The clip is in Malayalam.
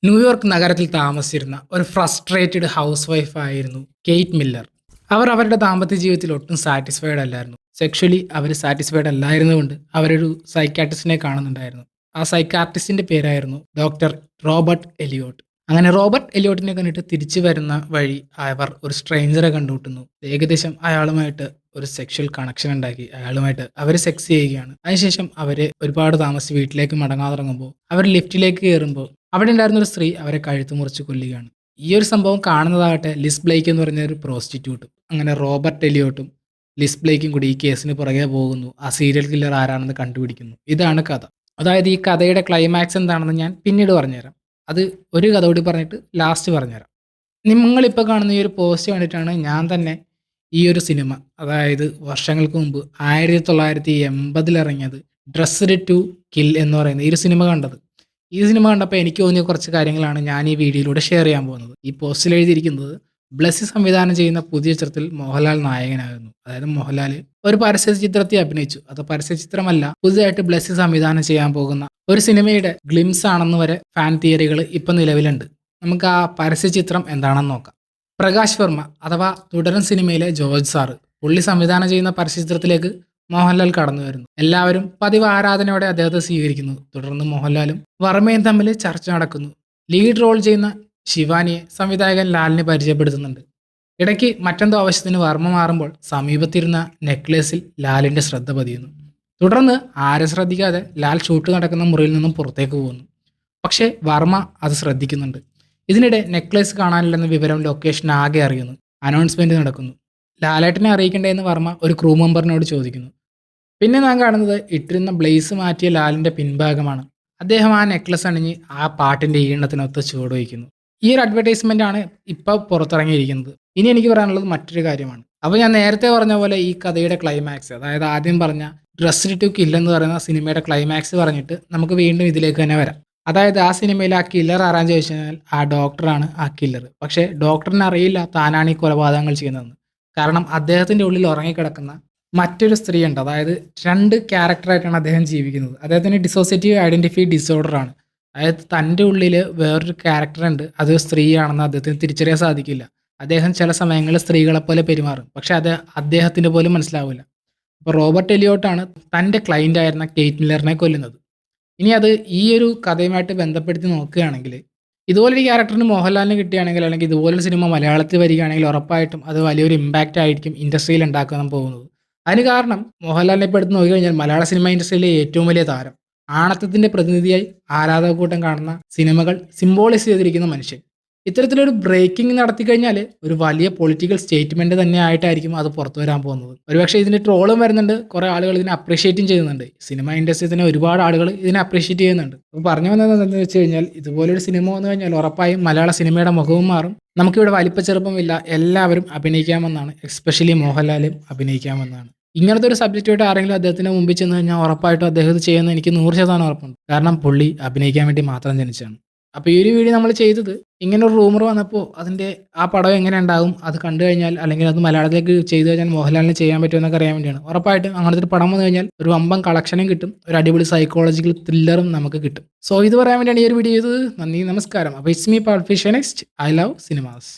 ന്യൂയോർക്ക് നഗരത്തിൽ താമസിച്ചിരുന്ന ഒരു ഫ്രസ്ട്രേറ്റഡ് ഹൗസ് വൈഫ് ആയിരുന്നു കെയ്റ്റ് മില്ലർ. അവർ അവരുടെ ദാമ്പത്യ ജീവിതത്തിൽ ഒട്ടും സാറ്റിസ്ഫൈഡ് അല്ലായിരുന്നു. സെക്ഷലി അവർ സാറ്റിസ്ഫൈഡ് അല്ലായിരുന്നുകൊണ്ട് അവരൊരു സൈക്കാട്രിസ്റ്റിനെ കാണുന്നുണ്ടായിരുന്നു. ആ സൈക്കാട്രിസ്റ്റിന്റെ പേരായിരുന്നു ഡോക്ടർ റോബർട്ട് എലിയോട്ട്. അങ്ങനെ റോബർട്ട് എലിയോട്ടിനെ കണ്ടിട്ട് തിരിച്ചു വരുന്ന വഴി അവർ ഒരു സ്ട്രേഞ്ചറെ കണ്ടുമുട്ടുന്നു. ഏകദേശം അയാളുമായിട്ട് ഒരു സെക്ഷൽ കണക്ഷൻ ഉണ്ടാക്കി അയാളുമായിട്ട് അവർ സെക്സ് ചെയ്യുകയാണ്. അതിനുശേഷം അവര് ഒരുപാട് താമസിച്ച് വീട്ടിലേക്ക് മടങ്ങാതിറങ്ങുമ്പോൾ അവർ ലിഫ്റ്റിലേക്ക് കയറുമ്പോൾ അവിടെ ഉണ്ടായിരുന്ന ഒരു സ്ത്രീ അവരെ കഴുത്ത് മുറിച്ച് കൊല്ലുകയാണ്. ഈ ഒരു സംഭവം കാണുന്നതാകട്ടെ ലിസ് ബ്ലേക്ക് എന്ന് പറഞ്ഞ ഒരു പ്രോസ്റ്റിറ്റ്യൂട്ടും. അങ്ങനെ റോബർട്ട് എലിയോട്ടും ലിസ് ബ്ലേക്കും കൂടി ഈ കേസിന് പുറകെ പോകുന്നു. ആ സീരിയൽ കില്ലർ ആരാണെന്ന് കണ്ടുപിടിക്കുന്നു. ഇതാണ് കഥ. അതായത് ഈ കഥയുടെ ക്ലൈമാക്സ് എന്താണെന്ന് ഞാൻ പിന്നീട് പറഞ്ഞുതരാം. അത് ഒരു കഥ കൂടി പറഞ്ഞിട്ട് ലാസ്റ്റ് പറഞ്ഞുതരാം. നിങ്ങളിപ്പോൾ കാണുന്ന ഈ ഒരു പോസ്റ്റ് കണ്ടിട്ടാണ് ഞാൻ തന്നെ ഈ ഒരു സിനിമ, അതായത് വർഷങ്ങൾക്ക് മുമ്പ് 1980 ഇറങ്ങിയത് ഡ്രസ്ഡ് ടു കിൽ എന്ന് പറയുന്ന ഈ ഒരു സിനിമ കണ്ടത്. ഈ സിനിമ കണ്ടപ്പോൾ എനിക്ക് തോന്നിയ കുറച്ച് കാര്യങ്ങളാണ് ഞാൻ ഈ വീഡിയോയിലൂടെ ഷെയർ ചെയ്യാൻ പോകുന്നത്. ഈ പോസ്റ്റിൽ എഴുതിയിരിക്കുന്നത് ബ്ലസ്സി സംവിധാനം ചെയ്യുന്ന പുതിയ ചിത്രത്തിൽ മോഹൻലാൽ നായകനാകുന്നു. അതായത് മോഹൻലാൽ ഒരു പരസ്യ ചിത്രത്തിൽ അഭിനയിച്ചു. അത് പരസ്യ ചിത്രമല്ല, പുതുതായിട്ട് ബ്ലസ്സി സംവിധാനം ചെയ്യാൻ പോകുന്ന ഒരു സിനിമയുടെ ഗ്ലിംസ് ആണെന്ന് വരെ ഫാൻ തിയറികൾ ഇപ്പം നിലവിലുണ്ട്. നമുക്ക് ആ പരസ്യ ചിത്രം എന്താണെന്ന് നോക്കാം. പ്രകാശ് വർമ്മ അഥവാ തുടരും സിനിമയിലെ ജോർജ് സാറ് പുള്ളി സംവിധാനം ചെയ്യുന്ന പരസ്യചിത്രത്തിലേക്ക് മോഹൻലാൽ കടന്നു വരുന്നു. എല്ലാവരും പതിവ് ആരാധനയോടെ അദ്ദേഹത്തെ സ്വീകരിക്കുന്നു. തുടർന്ന് മോഹൻലാലും വർമ്മയും തമ്മിൽ ചർച്ച നടക്കുന്നു. ലീഡ് റോൾ ചെയ്യുന്ന ശിവാനിയെ സംവിധായകൻ ലാലിന് പരിചയപ്പെടുത്തുന്നുണ്ട്. ഇടയ്ക്ക് മറ്റെന്തോ ആവശ്യത്തിന് വർമ്മ മാറുമ്പോൾ സമീപത്തിരുന്ന നെക്ലേസിൽ ലാലിന്റെ ശ്രദ്ധ പതിയുന്നു. തുടർന്ന് ആരും ശ്രദ്ധിക്കാതെ ലാൽ ഷൂട്ട് നടക്കുന്ന മുറിയിൽ നിന്നും പുറത്തേക്ക് പോകുന്നു. പക്ഷേ വർമ്മ അത് ശ്രദ്ധിക്കുന്നുണ്ട്. ഇതിനിടെ നെക്ലേസ് കാണാനില്ലെന്ന വിവരം ലൊക്കേഷൻ ആകെ അറിയുന്നു. അനൗൺസ്മെന്റ് നടക്കുന്നു. ലാലേട്ടനെ അറിയിക്കണ്ടേന്ന് വർമ്മ ഒരു ക്രൂ മെമ്പറിനോട് ചോദിക്കുന്നു. പിന്നെ നാം കാണുന്നത് ഇട്ടിരുന്ന ബ്ലേസ് മാറ്റിയ ലാലിന്റെ പിൻഭാഗമാണ്. അദ്ദേഹം ആ നെക്ലസ് അണിഞ്ഞ് ആ പാട്ടിന്റെ ഈണത്തിനൊത്ത് ചുവടുവയ്ക്കുന്നു. ഈ ഒരു അഡ്വർടൈസ്മെന്റ് ആണ് ഇപ്പോൾ പുറത്തിറങ്ങിയിരിക്കുന്നത്. ഇനി എനിക്ക് പറയാനുള്ളത് മറ്റൊരു കാര്യമാണ്. അപ്പോൾ ഞാൻ നേരത്തെ പറഞ്ഞ പോലെ ഈ കഥയുടെ ക്ലൈമാക്സ്, അതായത് ആദ്യം പറഞ്ഞ ഡ്രസ്ഡ് ടു കിൽ എന്ന് പറയുന്ന സിനിമയുടെ ക്ലൈമാക്സ് പറഞ്ഞിട്ട് നമുക്ക് വീണ്ടും ഇതിലേക്ക് തന്നെ വരാം. അതായത് ആ സിനിമയിൽ ആ കില്ലർ ആരാന്ന് ചോദിച്ചു കഴിഞ്ഞാൽ ആ ഡോക്ടറാണ് ആ കില്ലർ. പക്ഷേ ഡോക്ടറിന് അറിയില്ല താനാണ് ഈ കൊലപാതകങ്ങൾ ചെയ്യുന്നതെന്ന്. കാരണം അദ്ദേഹത്തിന്റെ ഉള്ളിൽ ഉറങ്ങിക്കിടക്കുന്ന മറ്റൊരു സ്ത്രീയുണ്ട്. അതായത് രണ്ട് ക്യാരക്ടറായിട്ടാണ് അദ്ദേഹം ജീവിക്കുന്നത്. അദ്ദേഹത്തിന് ഡിസോസിയേറ്റീവ് ഐഡന്റിറ്റി ഡിസോർഡർ ആണ്. അതായത് തൻ്റെ ഉള്ളിൽ വേറൊരു ക്യാരക്ടറുണ്ട്, അത് സ്ത്രീയാണെന്ന് അദ്ദേഹത്തിന് തിരിച്ചറിയാൻ സാധിക്കില്ല. അദ്ദേഹം ചില സമയങ്ങളിൽ സ്ത്രീകളെ പോലെ പെരുമാറും. പക്ഷെ അത് അദ്ദേഹത്തിന് പോലും മനസ്സിലാവില്ല. അപ്പോൾ റോബർട്ട് എലിയോട്ടാണ് തൻ്റെ ക്ലൈൻ്റ് ആയിരുന്ന കെയ്റ്റ് മില്ലറിനെ കൊല്ലുന്നത്. ഇനി അത് ഈ ഒരു കഥയുമായിട്ട് ബന്ധപ്പെടുത്തി നോക്കുകയാണെങ്കിൽ ഇതുപോലൊരു ക്യാരക്ടറിന് മോഹൻലാലിന് കിട്ടുകയാണെങ്കിൽ, അല്ലെങ്കിൽ ഇതുപോലൊരു സിനിമ മലയാളത്തിൽ വരികയാണെങ്കിൽ ഉറപ്പായിട്ടും അത് വലിയൊരു ഇമ്പാക്റ്റ് ആയിരിക്കും ഇൻഡസ്ട്രിയിൽ ഉണ്ടാക്കാൻ പോകുന്നത്. അതിന് കാരണം മോഹൻലാലിനെ ഇപ്പോൾ എടുത്ത് നോക്കിക്കഴിഞ്ഞാൽ മലയാള സിനിമ ഇൻഡസ്ട്രിയിലെ ഏറ്റവും വലിയ താരം, ആണത്തത്തിൻ്റെ പ്രതിനിധിയായി ആരാധകക്കൂട്ടം കാണുന്ന സിനിമകൾ സിംബോളൈസ് ചെയ്തിരിക്കുന്ന മനുഷ്യൻ ഇത്തരത്തിലൊരു ബ്രേക്കിംഗ് നടത്തിക്കഴിഞ്ഞാൽ ഒരു വലിയ പൊളിറ്റിക്കൽ സ്റ്റേറ്റ്മെന്റ് തന്നെ ആയിട്ടായിരിക്കും അത് പുറത്തു വരാൻ പോകുന്നത്. ഒരുപക്ഷെ ഇതിന് ട്രോളും വരുന്നുണ്ട്, കുറേ ആളുകൾ ഇതിനെ അപ്രീഷിയേറ്റും ചെയ്യുന്നുണ്ട്. സിനിമ ഇൻഡസ്ട്രി തന്നെ ഒരുപാട് ആളുകൾ ഇതിനെ അപ്രീഷിയേറ്റ് ചെയ്യുന്നുണ്ട്. അപ്പോൾ പറഞ്ഞു വന്നത് എന്താണെന്ന് വെച്ച് കഴിഞ്ഞാൽ ഇതുപോലൊരു സിനിമ വന്നു കഴിഞ്ഞാൽ ഉറപ്പായും മലയാള സിനിമയുടെ മുഖവും മാറും. നമുക്കിവിടെ വലിപ്പ ചെറുപ്പമില്ല, എല്ലാവരും അഭിനയിക്കാമെന്നാണ്. എസ്പെഷ്യലി മോഹൻലാലും അഭിനയിക്കാമെന്നാണ്. ഇങ്ങനത്തെ ഒരു സബ്ജക്റ്റുമായിട്ട് ആരെങ്കിലും അദ്ദേഹത്തിന് മുമ്പിൽ ചെന്ന് കഴിഞ്ഞാൽ ഉറപ്പായിട്ടും അദ്ദേഹം ഇത് ചെയ്യുന്നത് എനിക്ക് 100% ഉറപ്പുണ്ട്. കാരണം പുള്ളി അഭിനയിക്കാൻ വേണ്ടി മാത്രം ജനിച്ചാണ്. അപ്പോൾ ഈ ഒരു വീഡിയോ നമ്മൾ ചെയ്തത് ഇങ്ങനെ ഒരു റൂമർ വന്നപ്പോൾ അതിൻ്റെ ആ പടം എങ്ങനെ ഉണ്ടാകും, അത് കണ്ടു കഴിഞ്ഞാൽ അല്ലെങ്കിൽ അത് മലയാളത്തിലേക്ക് ചെയ്തു കഴിഞ്ഞാൽ മോഹൻലാലിന് ചെയ്യാൻ പറ്റുമെന്നൊക്കെ അറിയാൻ വേണ്ടിയാണ്. ഉറപ്പായിട്ടും അങ്ങനത്തെ ഒരു പടം വന്നു കഴിഞ്ഞാൽ ഒരു വമ്പൻ കളക്ഷനും കിട്ടും, ഒരു അടിപൊളി സൈക്കോളജിക്കൽ ത്രില്ലറും നമുക്ക് കിട്ടും. സോ ഇത് പറയാൻ വേണ്ടിയാണ് ഈ ഒരു വീഡിയോ ചെയ്തത്. നന്ദി, നമസ്കാരം. അപ്പോൾ ഇറ്റ്സ് മീ പൾഫിഷ നെക്സ്റ്റ്. I love cinemas.